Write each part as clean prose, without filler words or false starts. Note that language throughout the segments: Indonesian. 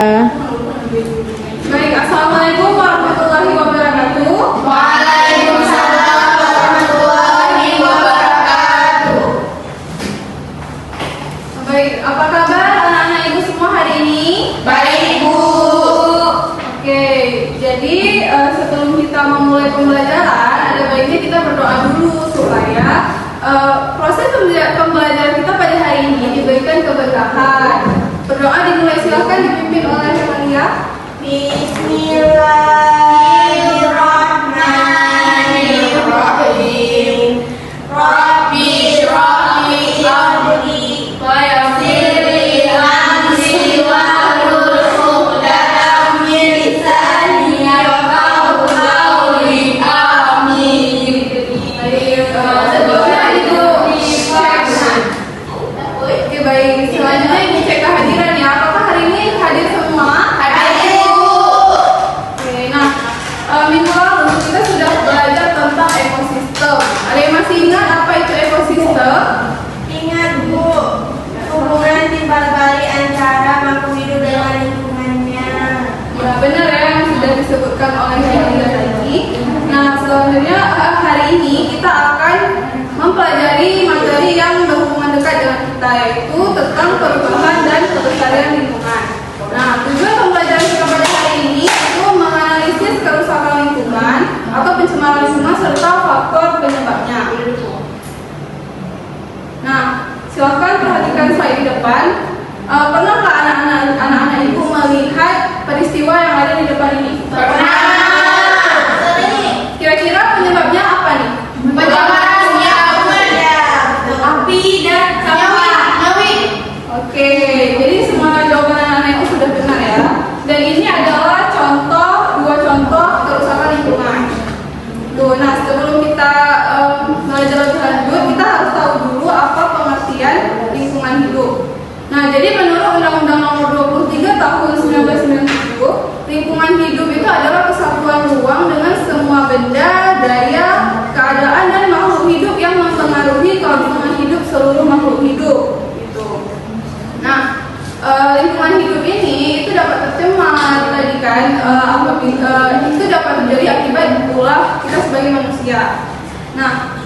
Baik, assalamualaikum warahmatullahi wabarakatuh. Waalaikumsalam warahmatullahi wabarakatuh. Baik, apa kabar anak-anak ibu semua hari ini? Baik, Bu. Oke, jadi sebelum kita memulai pembelajaran, ada baiknya kita berdoa dulu supaya proses pembelajaran kita pada hari ini diberikan keberkahan. Berdoa dimulai, silakan dipimpin oleh Maria. Bismillahirrahmanirrahim. Rabbi shrah li sadri wa yassir li amri wahlul 'uqdatam min lisani yafqahu qawli. Amin. Sebelumnya itu dicek. Oke, baik. Selanjutnya ini cek kehadiran ya. Apakah hari ini hadir semua? Hadir, Bu. Oke, nah minggu lalu kita sudah belajar tentang ekosistem. Ada yang masih ingat apa itu ekosistem? Ingat, Bu, hubungan timbal balik antara makhluk hidup dengan lingkungannya. Ya, benar ya yang sudah disebutkan oleh Maria tadi. Nah, selanjutnya hari ini kita akan mempelajari materi yang berhubungan dekat dengan kita, yaitu tentang perubahan dan kelestarian lingkungan. Nah, tujuan pembelajaran kita pada hari ini itu menganalisis kerusakan lingkungan atau pencemaran lingkungan serta faktor penyebabnya. Nah, silakan perhatikan slide di depan. Pernahkah anak-anak ibu melihat peristiwa yang ada di depan ini? Kira-kira penyebabnya apa nih? Api dan sampah. Oke, jadi semua jawaban anak-anak ibu sudah benar ya. Dan ini adalah dua contoh kerusakan lingkungan. Tuh, nah sebelum kita belajar lebih lanjut, kita harus tahu dulu apa pengertian lingkungan hidup. Nah, jadi menurut Undang-Undang Nomor 23 Tahun 1997, lingkungan hidup itu adalah kesatuan ruang dengan semua benda, daya, keadaan dan makhluk hidup yang mempengaruhi kelangsungan hidup seluruh makhluk hidup. Gitu. Nah, lingkungan hidup ini itu dapat tercemar tadi kan, itu dapat terjadi akibat ulah kita sebagai manusia. Nah,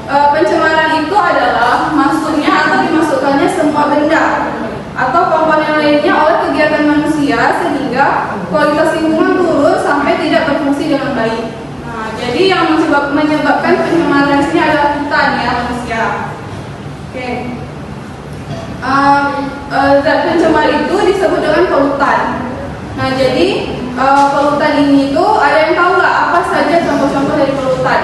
pencemaran itu adalah masuknya atau dimasukkannya semua benda atau komponen lainnya oleh kegiatan manusia sehingga kualitas lingkungan turun sampai tidak berfungsi dengan baik. Nah, jadi yang menyebabkan pencemaran ini adalah kita nih ya, manusia. Oke. Zat pencemar itu disebut dengan polutan. Nah, jadi polutan ini itu ada yang tahu nggak apa saja contoh-contoh dari polutan?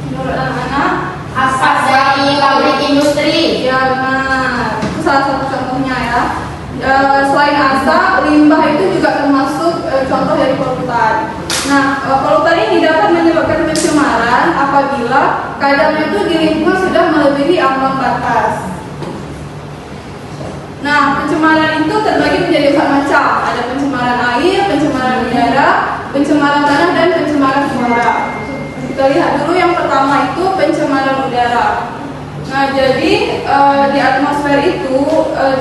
Menurut anak-anak, Asap dari pabrik industri. ya benar. Itu salah satu contohnya ya. Selain asap, limbah itu juga termasuk contoh dari polutan. Nah, polutan ini dapat menyebabkan pencemaran apabila kadarnya itu di lingkungan sudah melebihi ambang batas. Nah, pencemaran itu terbagi menjadi 4 macam. Ada pencemaran air, pencemaran udara, pencemaran tanah, dan pencemaran udara. Kita lihat dulu yang pertama itu pencemaran udara. Nah, jadi di atmosfer itu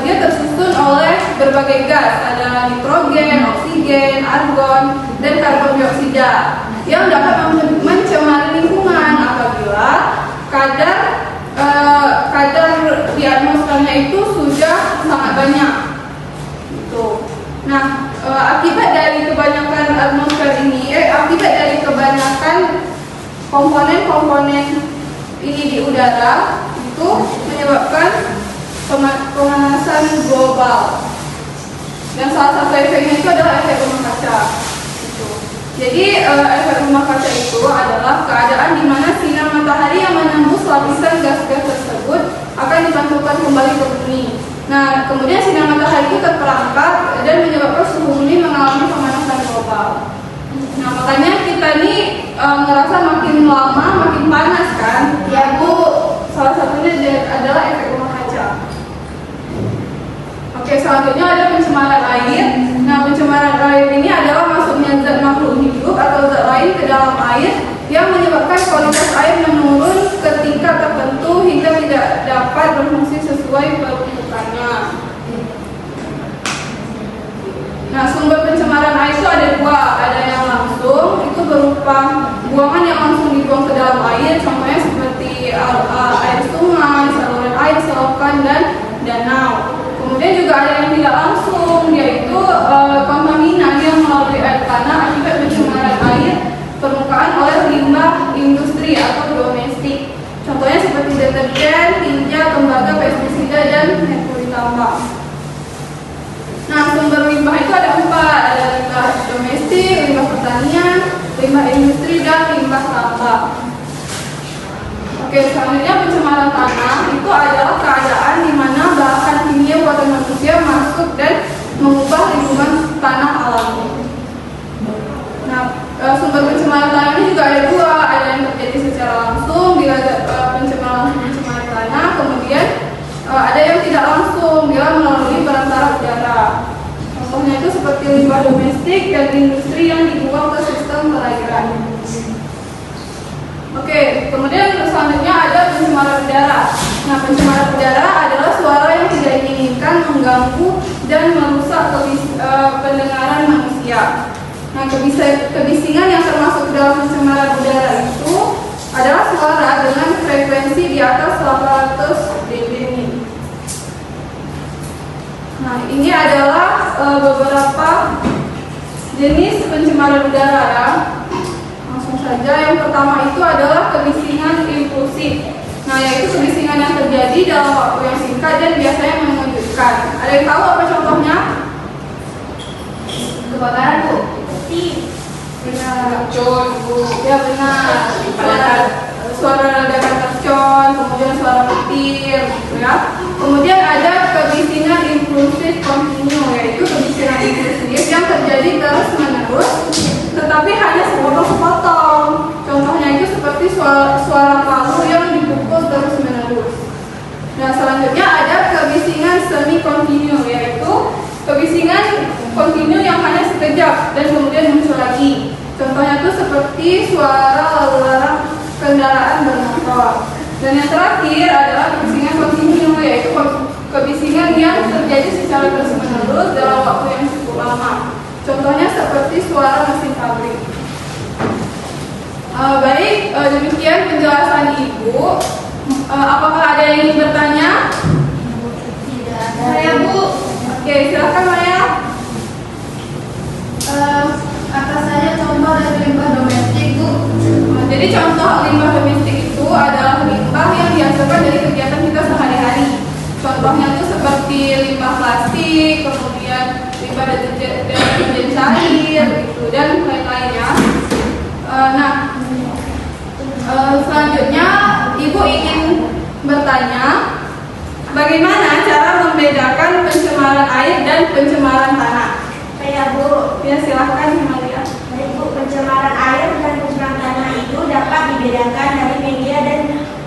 dia tersusun oleh berbagai gas, ada nitrogen, oksigen, argon, dan karbon dioksida yang dapat mencemari lingkungan apabila kadar di atmosfernya itu sudah sangat banyak. Gitu. Nah, akibat dari kebanyakan atmosfer ini, akibat dari kebanyakan komponen-komponen ini di udara itu menyebabkan pemanasan global. Dan salah satu efeknya itu adalah efek rumah kaca. Gitu. Jadi efek rumah kaca itu adalah keadaan di mana sinar matahari yang menembus lapisan gas-gas tersebut akan dipantulkan kembali ke bumi. Nah, kemudian sinar matahari itu terperangkap dan menyebabkan suhu bumi mengalami pemanasan global. Nah, makanya kita nih ngerasa makin lama makin panas kan? Ya, Bu. Salah satunya adalah efek rumah kaca. Oke, selanjutnya ada pencemaran air. Nah, pencemaran air ini adalah masuknya zat makhluk hidup atau zat lain ke dalam air yang menyebabkan kualitas air menurun ke tingkat tertentu hingga tidak dapat berfungsi sesuai peruntukannya. Nah, sumber pencemaran air itu ada dua, ada yang langsung, itu berupa buangan yang langsung dibuang ke dalam air, contohnya seperti air sungai, saluran air, selokan, dan danau. Kemudian juga ada yang tidak langsung, yaitu kontaminan yang melalui air tanah akibat pencemaran air permukaan oleh limbah industri atau domestik. Contohnya seperti deterjen, tinja, tembaga, pestisida, dan merkuri tambang. Nah, sumber limbah itu ada 4, ada limbah domestik, limbah pertanian, limbah industri, dan limbah tambang. Oke, selanjutnya pencemaran tanah itu adalah keadaan di mana bahan kimia buatan manusia masuk dan mengubah lingkungan tanah alami. Nah, sumber pencemaran tanah ini juga ada dua, ada yang terjadi secara langsung bila pencemaran tanah, kemudian ada yang tidak langsung bila melalui perantara udara. Contohnya itu seperti limbah domestik dan industri yang dibuang ke sistem perairan. Oke, kemudian selanjutnya ada pencemaran udara. Nah, pencemaran udara adalah suara yang tidak diinginkan mengganggu dan merusak pendengaran manusia. Nah, kebisingan yang termasuk dalam pencemaran udara itu adalah suara dengan frekuensi di atas 800 dB. Nah, ini adalah beberapa jenis pencemaran udara ya. Langsung saja, yang pertama itu adalah kebisingan impulsif. Nah, yaitu kebisingan yang terjadi dalam waktu yang singkat dan biasanya mengejutkan. Ada yang tahu apa contohnya? Kebakaran, Bu? Benar. Ya, benar. Suara ledakan mercon, kemudian suara petir, ya. Kemudian ada kebisingan impulsif kontinu, yaitu kebisingan impulsif yang terjadi terus menerus, tetapi hanya sepotong-sepotong. Contohnya itu seperti suara palu yang dipukul terus menerus. Nah, selanjutnya ada kebisingan semi kontinu, yaitu kebisingan kontinu yang hanya sekejap dan kemudian muncul lagi. Contohnya itu seperti suara lalu lalang kendaraan bermotor. Dan yang terakhir adalah kebisingan kontinu, yaitu kebisingan yang terjadi secara terus-menerus dalam waktu yang cukup lama. Contohnya seperti suara mesin pabrik. Baik, demikian penjelasan Ibu. Apakah ada yang ingin bertanya? Tidak. Saya, Bu. Oke, silakan Maya. Apa saja contoh dari limbah domestik, Bu? Jadi contoh limbah domestik itu adalah limbah yang dihasilkan dari kegiatan kita sehari-hari. Contohnya itu seperti limbah plastik, kemudian limbah deterjen cair, gitu, dan lain-lainnya. Selanjutnya Ibu ingin bertanya, bagaimana cara membedakan pencemaran air dan pencemaran tanah? Ya, Bu. Ya, silahkan Himalia. Baik, Bu, pencemaran air dan pencemaran tanah itu dapat dibedakan dari media dan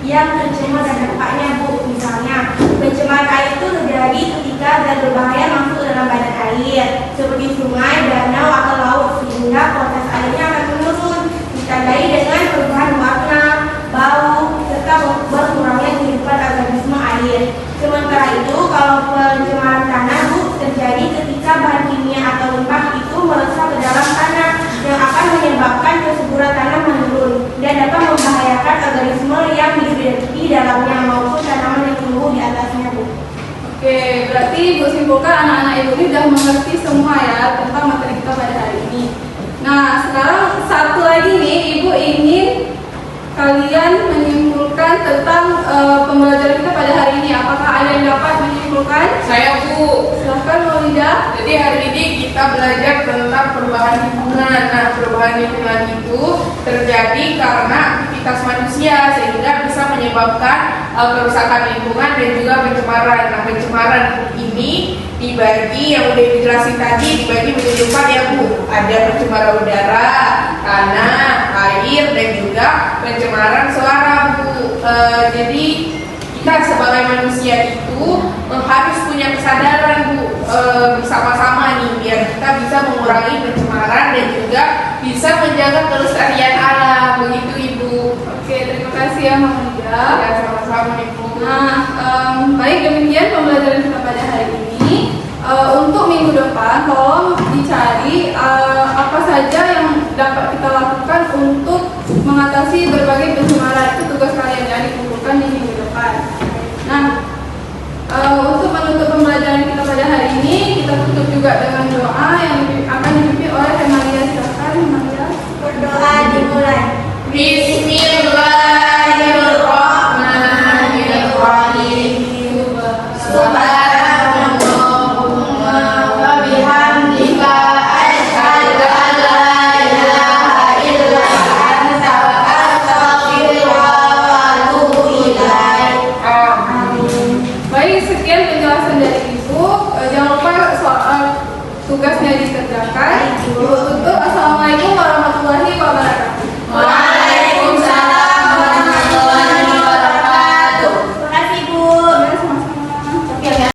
yang tercemar dan dampaknya, Bu. Misalnya, pencemaran air itu terjadi ketika zat berbahaya masuk ke dalam badan air, seperti sungai, danau, atau laut, sehingga kualitas airnya akan menurun, ditandai dengan perubahan warna, bau, serta berkurangnya kehidupan organisme air. Sementara itu, kalau pencemaran tanah, Bu, terjadi ketika bahan kimia atau limbah itu meresap ke dalam tanah yang akan menyebabkan kesuburan tanah menurun dan dapat membahayakan organisme yang hidup di dalamnya maupun tanaman yang tumbuh di atasnya, Bu. Oke, berarti Ibu simpulkan anak-anak Ibu ini sudah mengerti semua ya tentang materi kita pada hari ini. Nah, sekarang satu lagi nih, Ibu ingin kalian menyimpulkan tentang pembelajaran kita pada hari ini. Apakah ada yang dapat menyimpulkan? Saya, Bu. Silahkan, Maulida. Jadi hari ini kita belajar tentang perubahan lingkungan. Nah, perubahan lingkungan itu terjadi karena aktivitas manusia sehingga bisa menyebabkan kerusakan lingkungan dan juga pencemaran. Nah, pencemaran ini dibagi, yang udah dijelasin tadi, dibagi menjadi 4 ya, Bu. Ada pencemaran udara, tanah, air, dan juga pencemaran suara, Bu. Jadi kita sebagai manusia itu harus punya kesadaran, Bu, bersama-sama nih biar kita bisa mengurangi pencemaran dan juga bisa menjaga kelestarian alam. Begitu, Ibu. Oke, terima kasih ya, Maulida. Ya, sama-sama, Ibu. Nah, baik, demikian pembelajaran kita pada hari ini. untuk minggu depan tolong dicari apa saja yang dapat kita lakukan untuk mengatasi berbagai pencemaran. Itu tugas kalian ya, dikumpulkan di minggu depan. Nah, untuk menutup pembelajaran kita pada hari ini, kita tutup juga dengan doa yang akan dipimpin oleh Hemalia. Silakan Hemalia. Berdoa dimulai. Bismillahirrahmanirrahim. Subhanallahumma wa bihamdika asyhadu an la ilaha illa anta astaghfiruka wa atubu ilaik. Amin. Baik, sekian penjelasan dari Ibu. Jangan lupa soal tugasnya dikerjakan. Ibu tutup. Assalamualaikum warahmatullahi wabarakatuh.